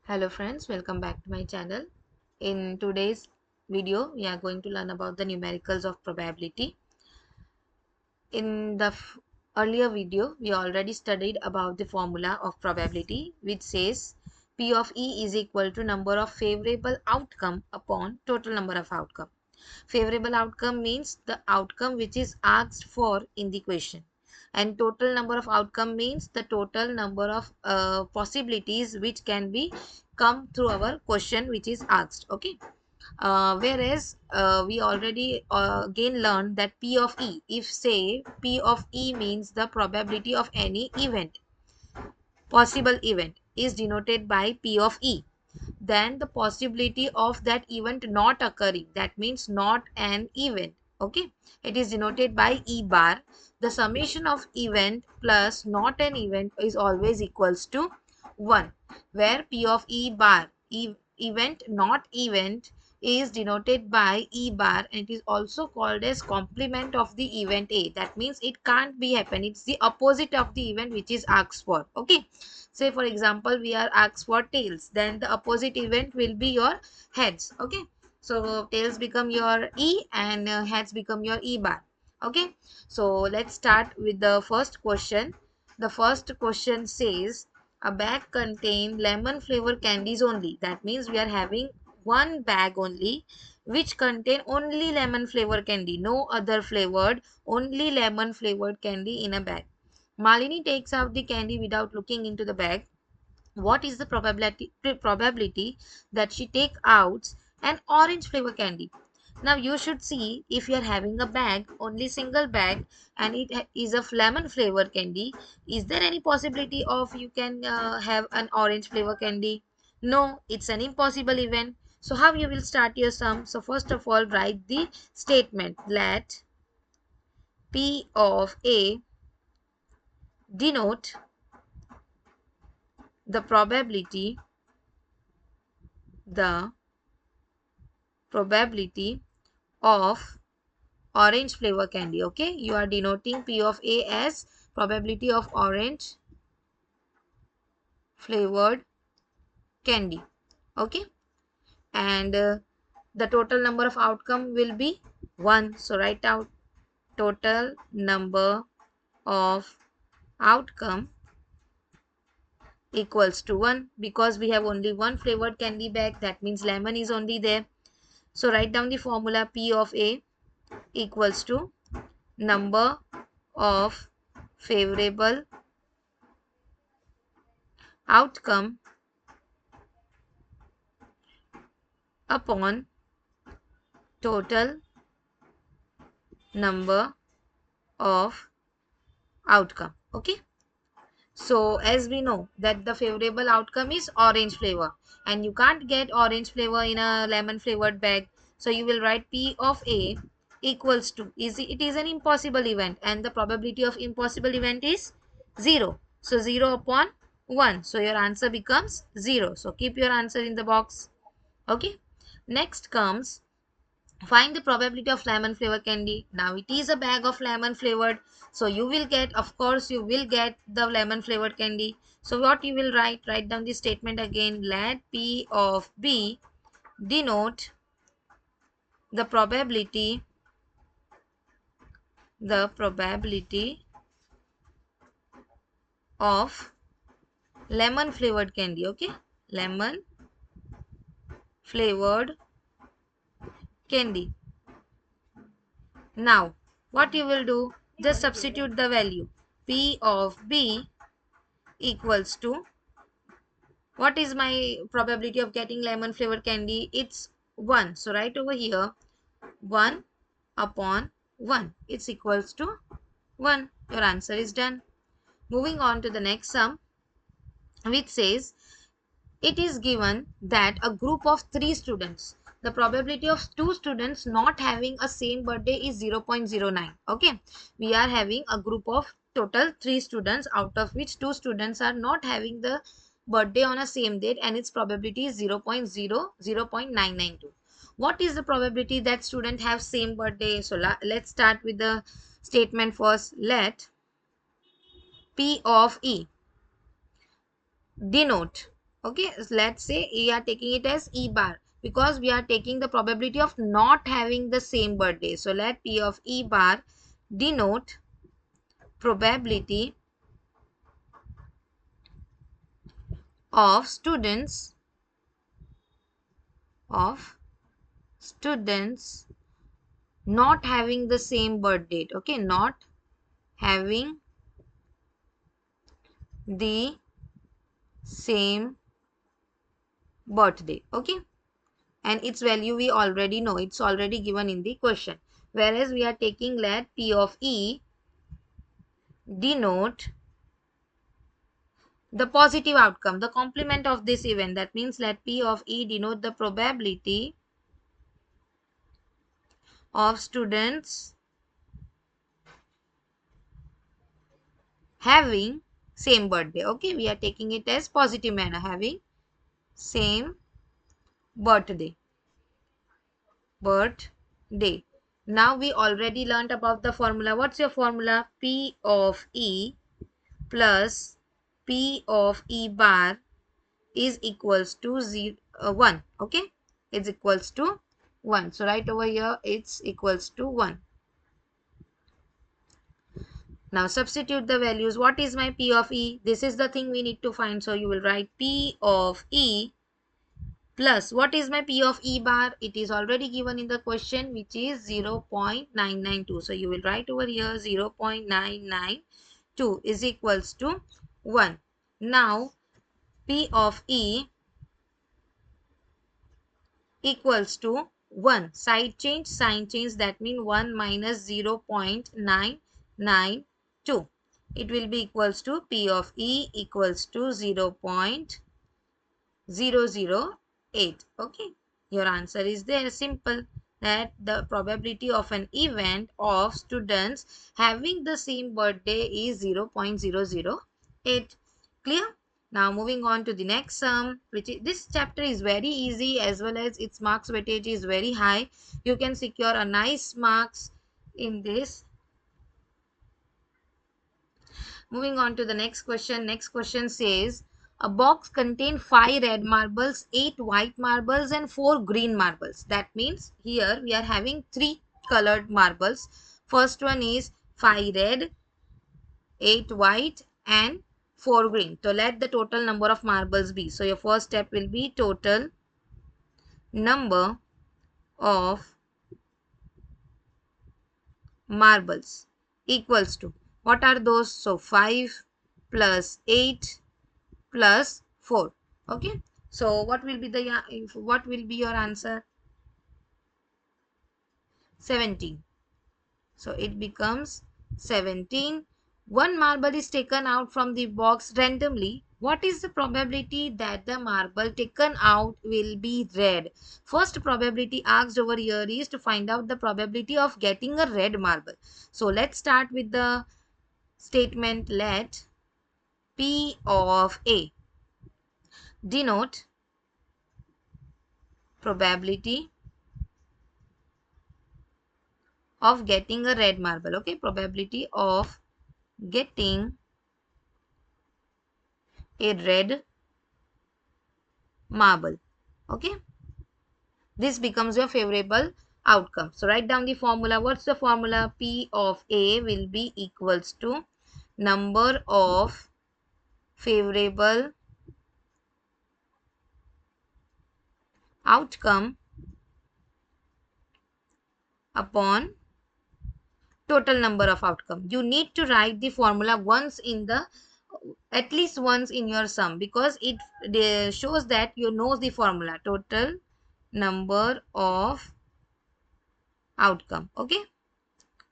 Hello friends, welcome back to my channel. In today's video, we are going to learn about the numericals of probability. In the earlier video, we already studied about the formula of probability, which says P of E is equal to number of favorable outcome upon total number of outcome. Favorable outcome means the outcome which is asked for in the question, and total number of outcome means the total number of possibilities which can be come through our question which is asked. Okay. Whereas we already again learned that P of E, if say P of E means the probability of any event, possible event, is denoted by P of E, then the possibility of that event not occurring, that means not an event, okay, it is denoted by E bar. The summation of event plus not an event is always equals to 1, where P of E bar, event not event, is denoted by E bar, and it is also called as complement of the event A. That means it can't be happen, it's the opposite of the event which is asked for. Okay, say for example we are asked for tails, then the opposite event will be your heads. Okay, so tails become your E and heads become your E bar. Okay, so let's start with the first question. The first question says a bag contain lemon flavor candies only. That means we are having one bag only which contain only lemon flavor candy, no other flavored, only lemon flavored candy in a bag. Malini takes out the candy without looking into the bag. What is the probability that she take out an orange flavor candy? Now you should see, if you are having a bag, only single bag, and it is a lemon flavor candy, is there any possibility of you can have an orange flavor candy? No, it's an impossible event. So how you will start your sum? So first of all, write the statement. Let P of A denote the probability the probability of orange flavor candy. Okay, you are denoting P of A as probability of orange flavored candy. Okay, and the total number of outcome will be 1. So write out total number of outcome equals to 1, because we have only one flavored candy bag, that means lemon is only there. So write down the formula. P of A equals to number of favorable outcome upon total number of outcome. Okay, so as we know that the favorable outcome is orange flavor, and you can't get orange flavor in a lemon flavored bag, so you will write P of A equals to, it is an impossible event, and the probability of impossible event is 0. So 0 upon 1, so your answer becomes 0. So keep your answer in the box. Okay, next comes find the probability of lemon flavor candy. Now it is a bag of lemon flavored, so you will get, of course you will get the lemon flavored candy. So what you will write down the statement again. Let P of B denote the probability of lemon flavored candy. Okay, lemon flavored candy. Now what you will do, just substitute the value. P of B equals to, what is my probability of getting lemon flavored candy? It's 1. So right over here, 1 upon 1, it's equals to 1. Your answer is done. Moving on to the next sum, which says it is given that a group of 3 students, the probability of 2 students not having a same birthday is 0.09. Okay, we are having a group of total 3 students, out of which 2 students are not having the birthday on a same date, and its probability is 0.992. What is the probability that student have same birthday? So let's start with the statement first. Let P of E denote, Okay, let's say we are taking it as E bar because we are taking the probability of not having the same birthday. So let P of E bar denote probability of students not having the same birth date. Okay, not having the same birthday. Okay, and its value we already know, it's already given in the question. Whereas we are taking let P of E denote the positive outcome, the complement of this event. That means let P of E denote the probability of students having same birthday. Okay, we are taking it as positive manner, having same birthday. Now we already learned about the formula. What's your formula? P of E plus P of E bar is equals to 1. Okay, it's equals to 1. So right over here it's equals to 1. Now substitute the values. What is my P of E? This is the thing we need to find. So you will write P of E plus what is my P of E bar? It is already given in the question, which is 0.992. So you will write over here 0.992 is equals to 1. Now P of E equals to 1. Side change, sign change, that means 1 minus 0.992. It will be equals to P of E equals to 0.008. Okay, your answer is there. Simple, that the probability of an event of students having the same birthday is 0.008. Clear? Now moving on to the next sum, which is, this chapter is very easy as well as its marks weightage is very high. You can secure a nice marks in this. Moving on to the next question. Next question says a box contains 5 red marbles, 8 white marbles and 4 green marbles. That means here we are having 3 colored marbles. First one is 5 red, 8 white and 4 green. So let the total number of marbles be. So your first step will be total number of marbles equals to, what are those? So 5 plus 8 plus 4. Okay, so what will be your answer? 17. So it becomes 17. One marble is taken out from the box randomly. What is the probability that the marble taken out will be red? First probability asked over here is to find out the probability of getting a red marble. So let's start with the statement. Let P of A denote probability of getting a red marble. Okay, probability of getting a red marble. Okay, this becomes your favorable outcome. So write down the formula. What's the formula? P of A will be equals to number of favorable outcome upon total number of outcome. You need to write the formula once in the, at least once in your sum, because it shows that you know the formula. Total number of outcome. Okay,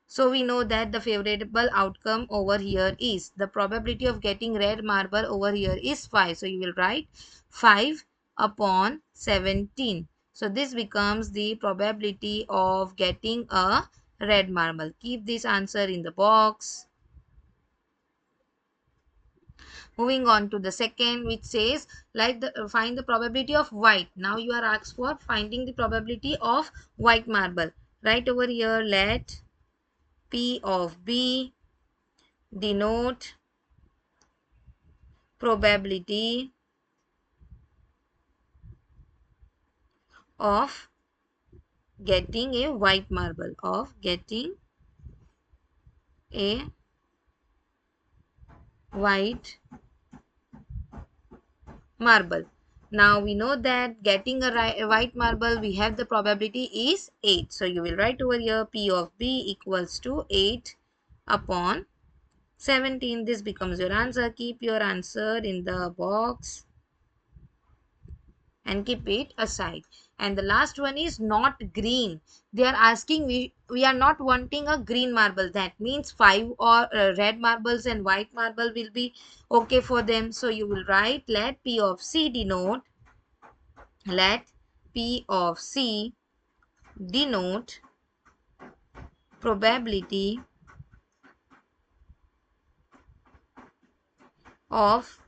so we know that the favorable outcome over here is, the probability of getting red marble over here is 5. So you will write 5 upon 17. So this becomes the probability of getting a red marble. Keep this answer in the box. Moving on to the second, which says like find the probability of white. Now you are asked for finding the probability of white marble. Right over here, let P of B denote probability of getting a white marble, of getting a white marble. Now we know that getting a white marble, we have the probability is 8. So you will write over here P of B equals to 8 upon 17. This becomes your answer. Keep your answer in the box and keep it aside. And the last one is not green. They are asking, we are not wanting a green marble. That means 5 or red marbles and white marble will be okay for them. So you will write, let P of C denote probability of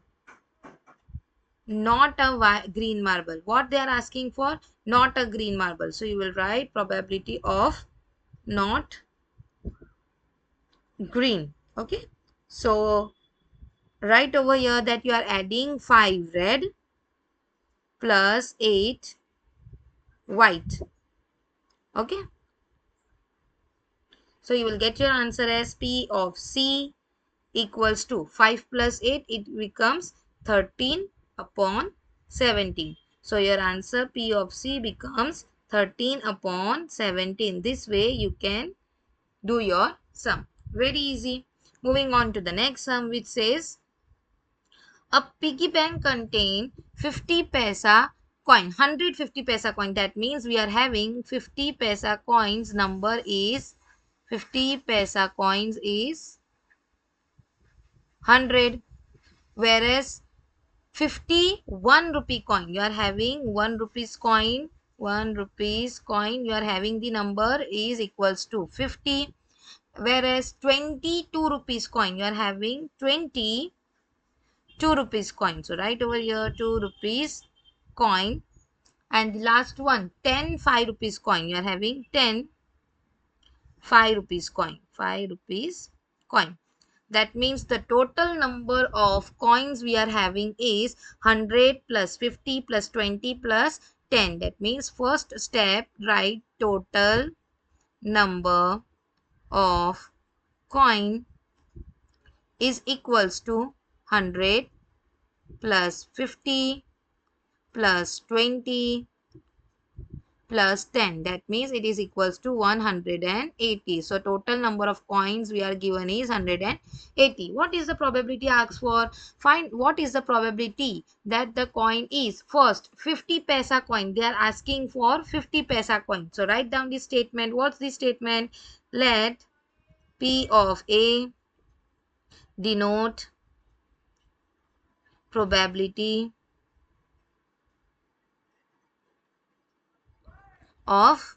not a green marble. What they are asking for? Not a green marble. So you will write probability of not green. Okay. So write over here that you are adding 5 red plus 8 white. Okay. So you will get your answer as P of C equals to 5 plus 8. It becomes 13 upon 17. So your answer P of C becomes 13 upon 17. This way you can do your sum. Very easy. Moving on to the next sum, which says a piggy bank contain 50 paisa coin, 150 paisa coin. That means we are having 50 paisa coins. Number is 50 paisa coins is 100. Whereas 51 rupee coin, you are having 1 rupees coin. 1 rupees coin, you are having the number is equals to 50. Whereas 22 rupees coin, you are having 22 rupees coin. So right over here 2 rupees coin. And the last one 10 5 rupees coin, you are having 10 5 rupees coin. 5 rupees coin. That means the total number of coins we are having is 100 plus 50 plus 20 plus 10. That means first step, write total number of coin is equals to 100 plus 50 plus 20 plus 10. That means it is equals to 180. So total number of coins we are given is 180. What is the probability asked for? Find what is the probability that the coin is. First 50 paisa coin. They are asking for 50 paisa coin. So write down the statement. What's the statement? Let P of A denote probability of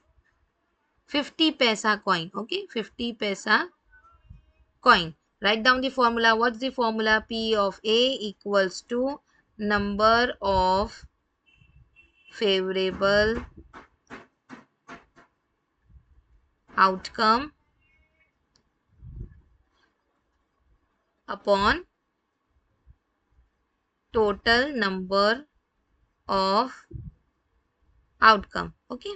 50 paisa coin. Okay, 50 paisa coin. Write down the formula. What's the formula? P of A equals to number of favorable outcome upon total number of outcome. Okay.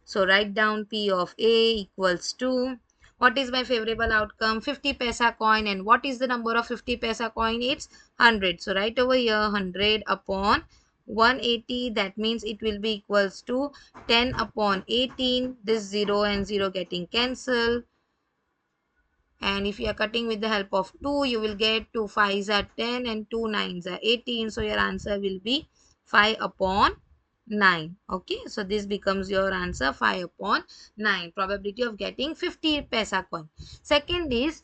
So write down P of A equals to, what is my favorable outcome? 50 paisa coin. And what is the number of 50 paisa coin? It's 100. So write over here 100 upon 180. That means it will be equals to 10 upon 18. This 0 and 0 getting cancelled. And if you are cutting with the help of 2, you will get 2 5s are 10 and 2 9s are 18. So your answer will be 5 upon 9. Okay, so this becomes your answer 5 upon 9. Probability of getting 50 paisa coin. Second is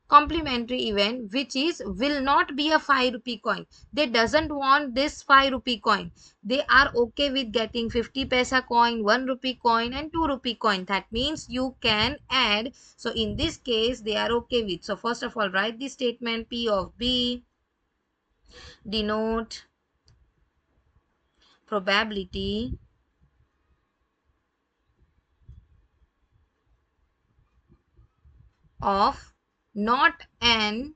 complementary event, which is will not be a 5 rupee coin. They doesn't want this 5 rupee coin. They are okay with getting 50 paisa coin, 1 rupee coin and 2 rupee coin. That means you can add. So in this case they are okay with. So first of all write the statement. P of B denote probability of not a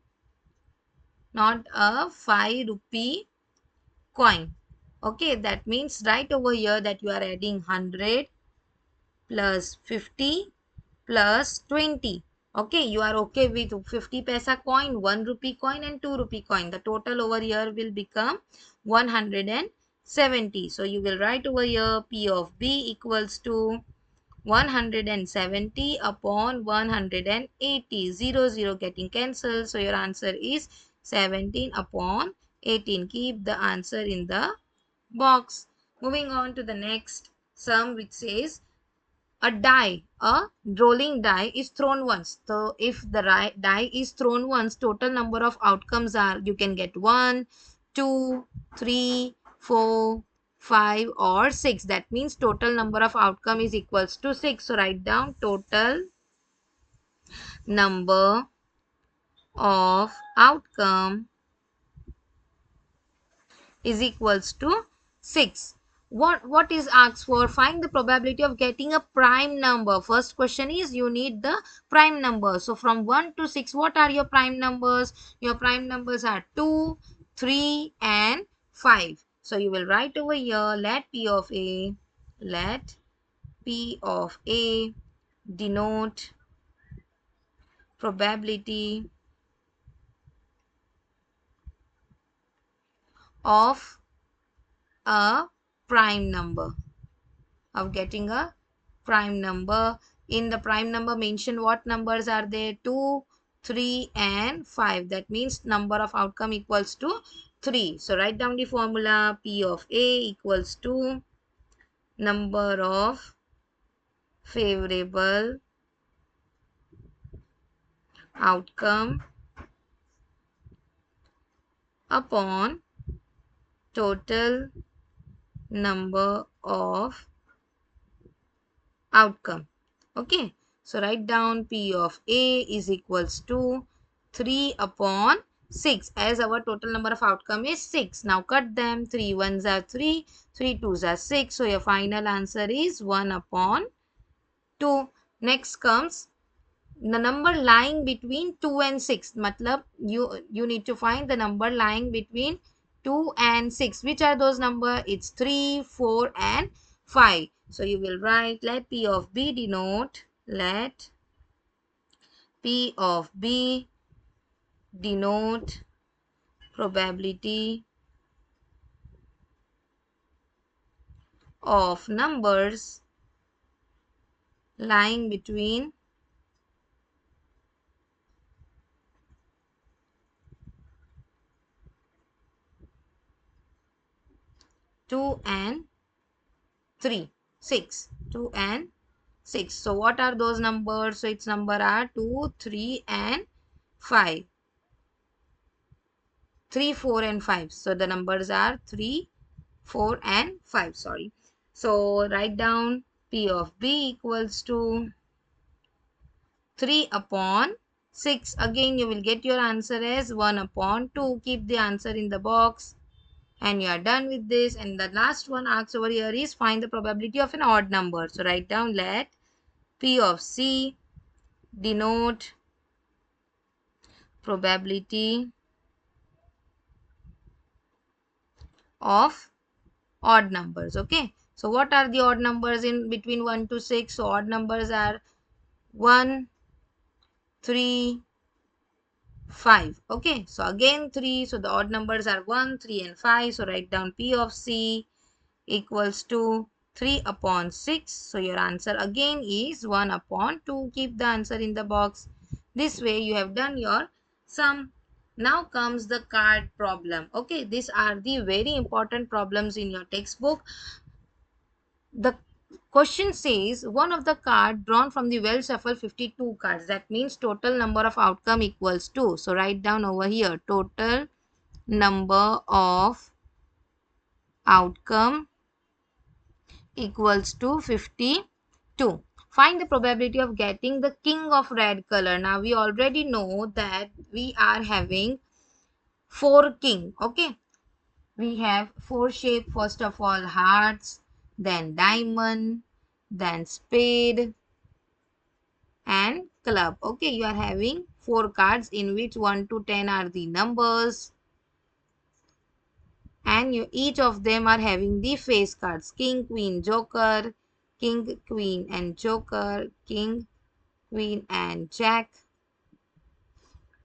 5 rupee coin. Okay, that means right over here that you are adding 100 plus 50 plus 20. Okay, you are okay with 50 paisa coin, 1 rupee coin and 2 rupee coin. The total over here will become 170. So you will write over here P of B equals to 170 upon 180. 0, 0 getting cancelled. So your answer is 17 upon 18. Keep the answer in the box. Moving on to the next sum, which says a rolling die is thrown once. So if the die is thrown once, total number of outcomes are, you can get 1, 2, 3, 4, 5 or 6. That means total number of outcome is equals to 6. So write down total number of outcome is equals to 6. What is asked for? Find the probability of getting a prime number. First question is you need the prime number. So from 1 to 6, what are your prime numbers? Your prime numbers are 2, 3 and 5. So you will write over here, let P of A denote probability of a prime number, of getting a prime number. In the prime number, mention what numbers are there? 2, 3 and 5. That means number of outcome equals to 3. So write down the formula. P of A equals to number of favorable outcome upon total number of outcome. Okay, so write down P of A is equals to 3 upon 6, as our total number of outcome is 6. Now cut them. 3 ones are 3, 3 twos are 6. So your final answer is 1 upon 2. Next comes the number lying between 2 and 6. Matlab you need to find the number lying between 2 and 6. Which are those number? It's 3, 4 and 5. So you will write, let P of B denote, let P of B denote probability of numbers lying between 2 and 3, 6, 2 and 6. So what are those numbers? So its number are 2, 3 and 5. 3, 4 and 5. So the numbers are 3, 4 and 5. Sorry. So write down P of B equals to 3 upon 6. Again you will get your answer as 1 upon 2. Keep the answer in the box. And you are done with this. And the last one asked over here is find the probability of an odd number. So write down, let P of C denote probability of odd numbers. Okay, so what are the odd numbers in between 1 to 6? So odd numbers are 1, 3, 5. Okay, so again 3. So the odd numbers are 1, 3 and 5. So write down P of C equals to 3 upon 6. So your answer again is 1 upon 2. Keep the answer in the box. This way you have done your sum. Now comes the card problem. Okay, these are the very important problems in your textbook. The question says one of the card drawn from the well shuffle 52 cards. That means total number of outcome equals 2. So write down over here total number of outcome equals to 52. Find the probability of getting the king of red color. Now we already know that we are having 4 king. Okay, we have 4 shape. First of all hearts, then diamond, then spade and club. Okay, you are having 4 cards in which 1 to 10 are the numbers. and each of them are having the face cards: king, queen, joker, king, queen and joker, king, queen and jack,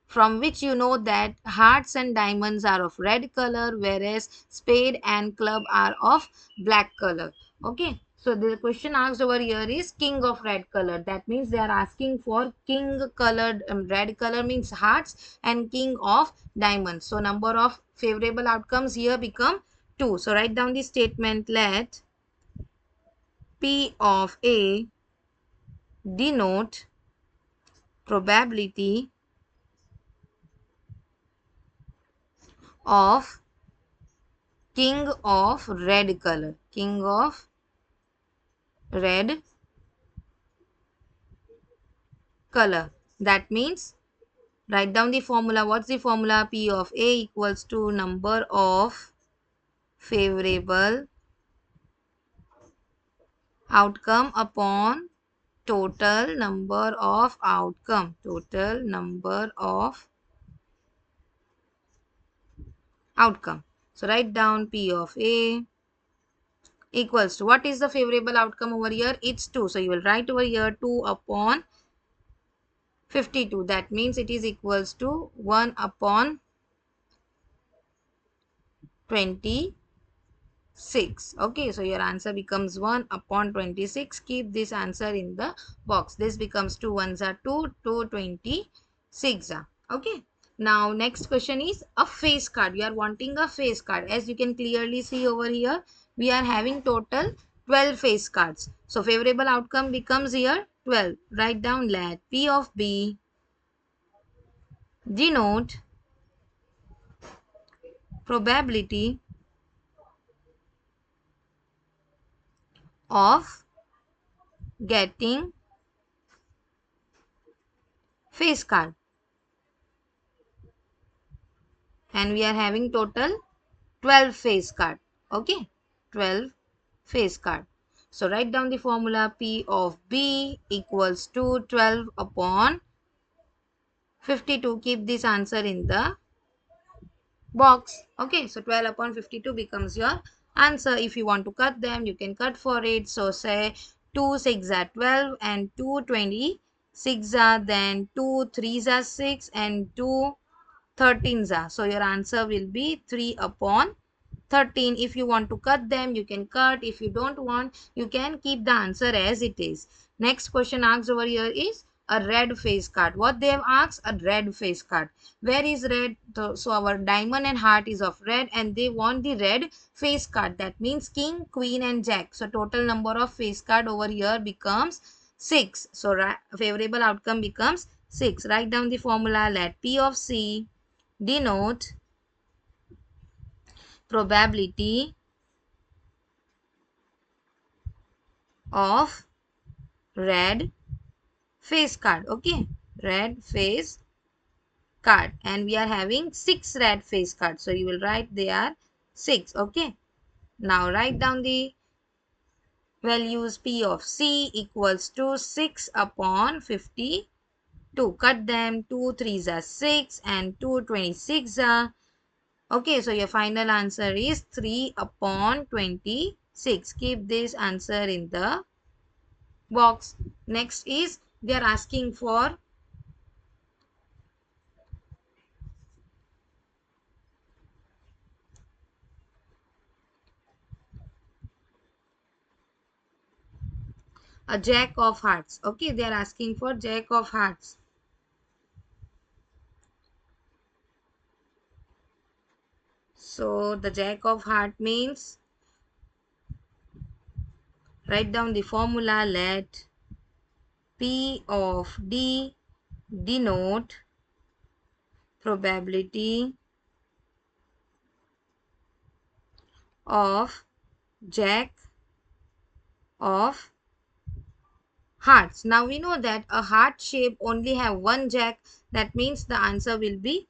from which you know that hearts and diamonds are of red color, whereas spade and club are of black color. Okay, so the question asked over here is king of red color. That means they are asking for king colored, red color means hearts, and king of diamonds. So number of favorable outcomes here become 2. So write down the statement: let P of A denote probability of king of red color. King of red color. That means write down the formula. What's the formula? P of A equals to number of favorable outcome upon total number of outcome. Total number of outcome. So write down P of A equals to, what is the favorable outcome over here? It's 2. So you will write over here 2 upon 52. That means it is equals to 1 upon 26. Okay, so your answer becomes 1 upon 26. Keep this answer in the box. This becomes 2 ones are 2, 226 are. Okay, now next question is a face card. We are wanting a face card. As you can clearly see over here, we are having total 12 face cards. So favorable outcome becomes here 12. Write down, let P of B denote probability of getting face card, and we are having total 12 face card. Okay, 12 face card. So write down the formula: P of B equals to 12 upon 52. Keep this answer in the box. Okay, so 12 upon 52 becomes your answer. If you want to cut them, you can cut for it. So say 2 6 are 12 and 2 26 are, then 2 3s are 6 and 2 13s are. So your answer will be 3 upon 13. If you want to cut them, you can cut. If you don't want, you can keep the answer as it is. Next question asked over here is a red face card. What they have asked? A red face card. Where is red? So our diamond and heart is of red, and they want the red face card. That means king, queen and jack. So total number of face card over here becomes 6. So favorable outcome becomes 6. Write down the formula. Let P of C denote probability of red face card. Okay, red face card, and we are having 6 red face cards. So you will write they are 6. Okay, now write down the values. P of C equals to 6 upon 52. Cut them. 2 3s are 6 and 2 26 are. Okay, so your final answer is 3 upon 26. Keep this answer in the box. Next is they are asking for a jack of hearts. Okay, they are asking for jack of hearts. So the jack of heart means, write down the formula. Let P of D denote probability of jack of hearts. Now we know that a heart shape only have one jack. That means the answer will be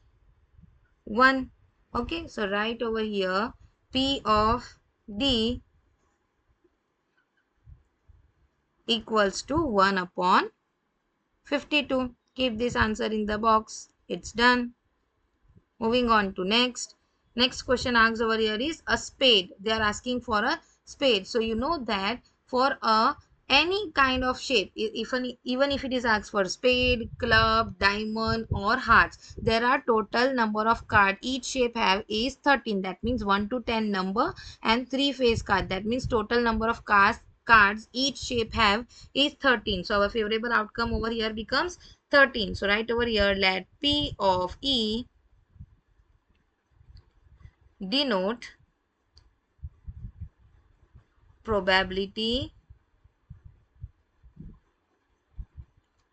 1. Okay, so write over here P of D equals to 1 upon 52. Keep this answer in the box. It's done. Moving on to next. Next question asked over here is a spade. They are asking for a spade. So you know that for a any kind of shape, even if it is asked for spade, club, diamond or hearts, there are total number of card each shape have is 13. That means 1 to 10 number, and 3 face card. That means total number of cards each shape have is 13. So our favorable outcome over here becomes 13. So right over here, let P of E denote probability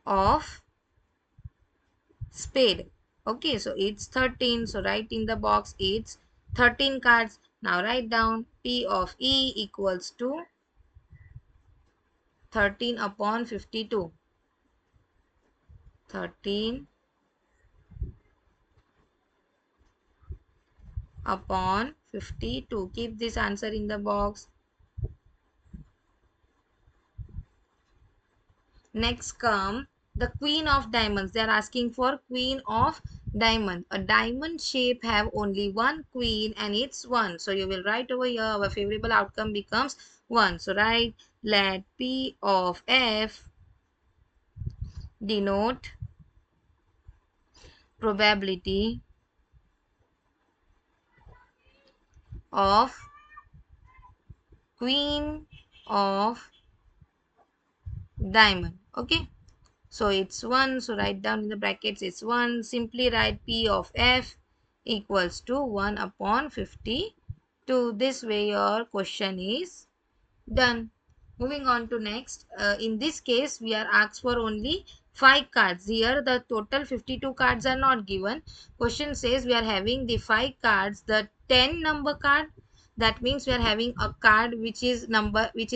of spade. Okay, so it's 13. So write in the box it's 13 cards. Now write down P of E equals to 13 upon 52. 13 upon 52. Keep this answer in the box. Next come the queen of diamonds. They are asking for queen of diamond. A diamond shape have only one queen and it's 1. So you will write over here our favorable outcome becomes 1. So write let P of F denote probability of queen of diamond. Okay. So it's 1. So write down in the brackets it's 1. Simply write P of F equals to 1 upon 52. This way your question is done. Moving on to next. In this case, we are asked for only 5 cards. Here the total 52 cards are not given. Question says we are having the 5 cards, the 10 number card. That means we are having a card which is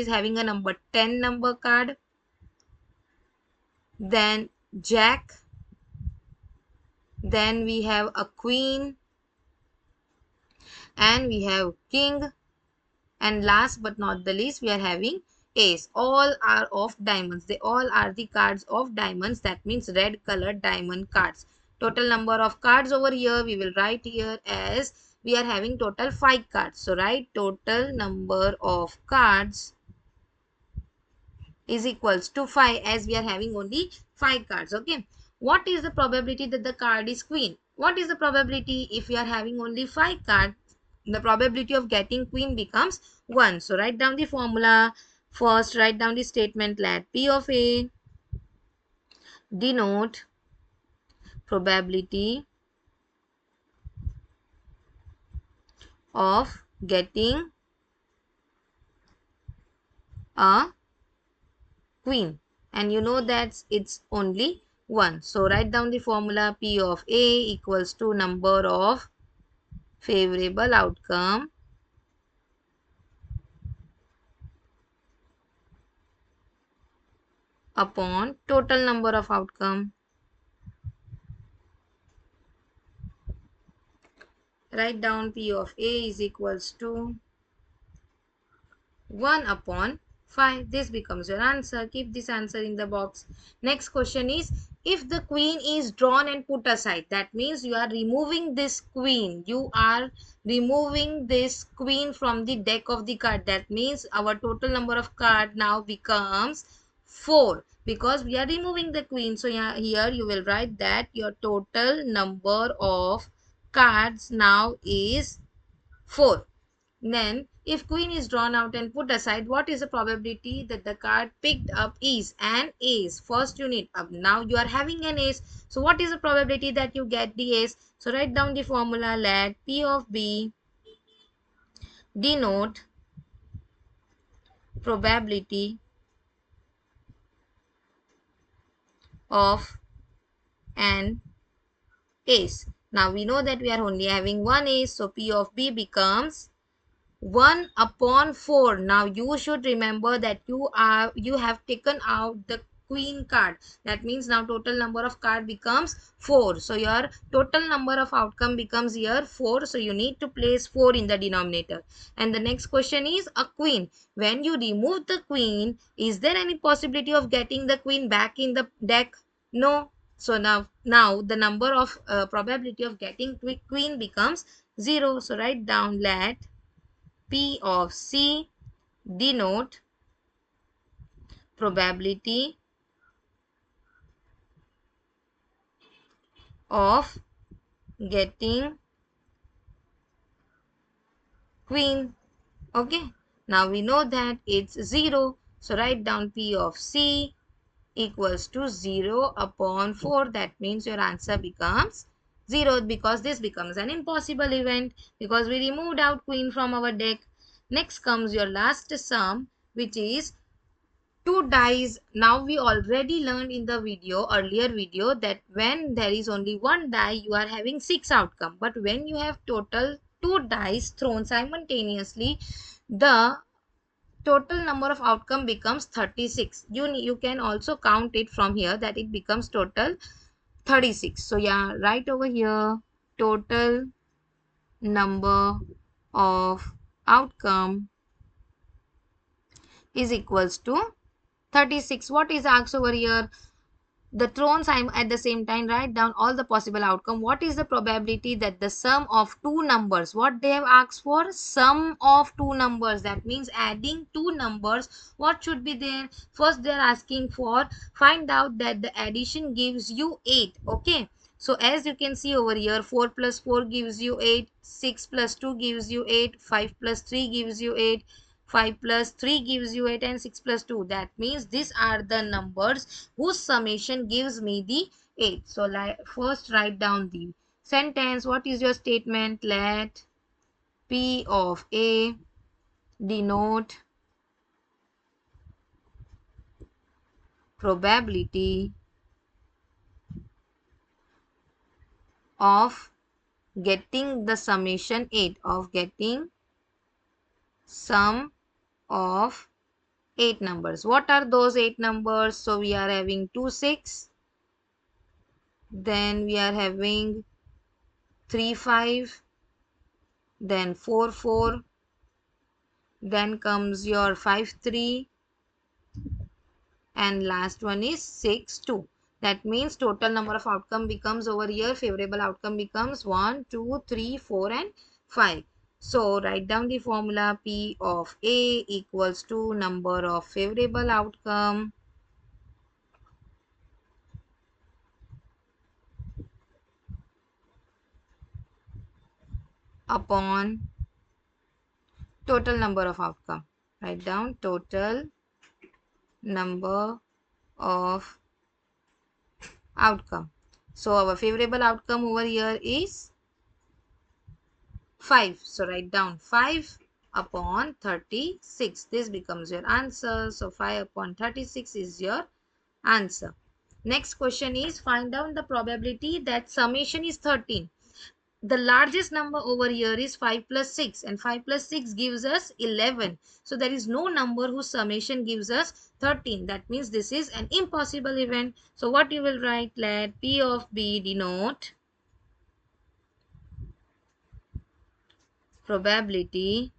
having a number 10 number card. Then Jack. Then we have a Queen. And we have King. And last but not the least, we are having Ace. All are of diamonds. They all are the cards of diamonds. That means red colored diamond cards. Total number of cards over here, we will write here as we are having total 5 cards. So write total number of cards is equals to 5 as we are having only 5 cards. Okay. What is the probability that the card is queen? What is the probability if we are having only 5 cards? The probability of getting queen becomes 1. So write down the formula. First write down the statement let P of A denote probability of getting a queen, and you know that it's only 1. So write down the formula P of A equals to number of favorable outcome upon total number of outcome. Write down P of A is equals to 1 upon 5. This becomes your answer. Keep this answer in the box. Next question is, if the queen is drawn and put aside, that means you are removing this queen. You are removing this queen from the deck of the card. That means our total number of card now becomes 4 because we are removing the queen. So here you will write that your total number of cards now is 4. Then, if queen is drawn out and put aside, what is the probability that the card picked up is an ace? First you need up. Now you are having an ace. So what is the probability that you get the ace? So write down the formula. Let P of B denote probability of an ace. Now we know that we are only having one ace. So P of B becomes 1 upon 4. Now you should remember that you have taken out the queen card. That means now total number of card becomes 4. So your total number of outcome becomes here 4. So you need to place 4 in the denominator. And the next question is a queen. When you remove the queen, is there any possibility of getting the queen back in the deck? No. So now the number of probability of getting queen becomes 0. So write down, let P of C denote probability of getting queen. Okay, now we know that it's 0. So write down P of C equals to 0 upon 4. That means your answer becomes 0, because this becomes an impossible event because we removed out queen from our deck. Next comes your last sum, which is two dice. Now we already learned in the earlier video, that when there is only one die you are having 6 outcome, but when you have total 2 dice thrown simultaneously, the total number of outcome becomes 36. You can also count it from here, that it becomes total 36. So yeah, right over here, total number of outcome is equals to 36. What is asked over here? The thrones I'm at the same time write down all the possible outcome. What is the probability that the sum of two numbers, what they have asked for, sum of two numbers, that means adding two numbers, what should be there? First they are asking for, find out that the addition gives you 8. Okay, so as you can see over here, 4 plus 4 gives you 8, 6 plus 2 gives you 8, 5 plus 3 gives you 8, 5 plus 3 gives you 8, and 6 plus 2. That means these are the numbers whose summation gives me the 8. So first write down the sentence. What is your statement? Let P of A denote probability of getting the summation 8, of getting sum of 8 numbers. What are those 8 numbers? So we are having 2 6, then we are having 3 5, then 4 4, then comes your 5 3, and last one is 6 2. That means total number of outcome becomes over here, favorable outcome becomes 1 2 3 4 and 5. So write down the formula. P of A equals to number of favorable outcome upon total number of outcome. Write down total number of outcome. So our favorable outcome over here is 5. So write down 5 upon 36. This becomes your answer. So 5 upon 36 is your answer. Next question is, find out the probability that summation is 13. The largest number over here is 5 plus 6, and 5 plus 6 gives us 11. So there is no number whose summation gives us 13. That means this is an impossible event. So what you will write? Let P of B denote probability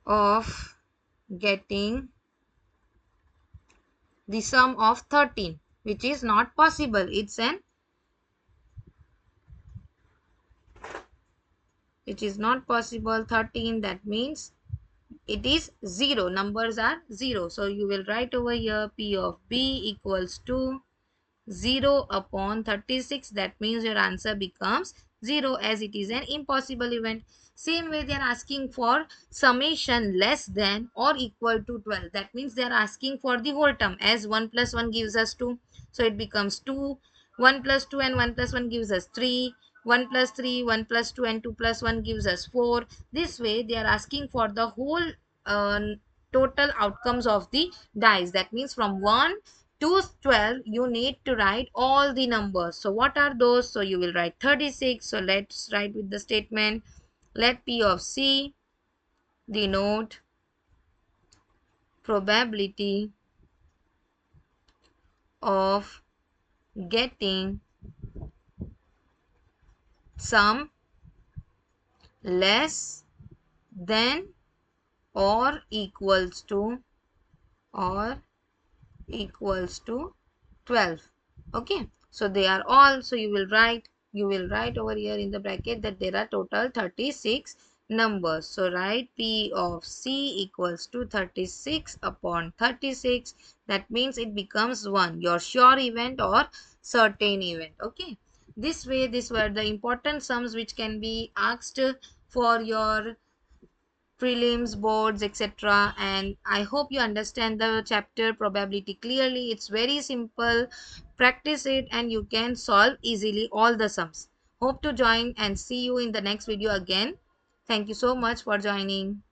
of getting the sum of 13, which is not possible. It is not possible. 13, that means it is 0. Numbers are 0. So you will write over here P of B equals to 0 upon 36. That means your answer becomes 0, as it is an impossible event. Same way they are asking for summation less than or equal to 12. That means they are asking for the whole term, as 1 plus 1 gives us 2. So it becomes 2. 1 plus 2 and 1 plus 1 gives us 3. 1 plus 3, 1 plus 2 and 2 plus 1 gives us 4. This way they are asking for the whole uh, total outcomes of the dice. That means from 1 to 12 you need to write all the numbers. So what are those? So you will write 36. So let's write with the statement. Let P of C denote probability of getting sum less than or equals to or equals to 12. Okay, so they are all, so you will write over here in the bracket that there are total 36 numbers. So write P of C equals to 36 upon 36. That means it becomes 1, your sure event or certain event. Okay, this way these were the important sums which can be asked for your prelims, boards, etc. And I hope you understand the chapter probability clearly. It's very simple. Practice it and you can solve easily all the sums. Hope to join and see you in the next video again. Thank you so much for joining.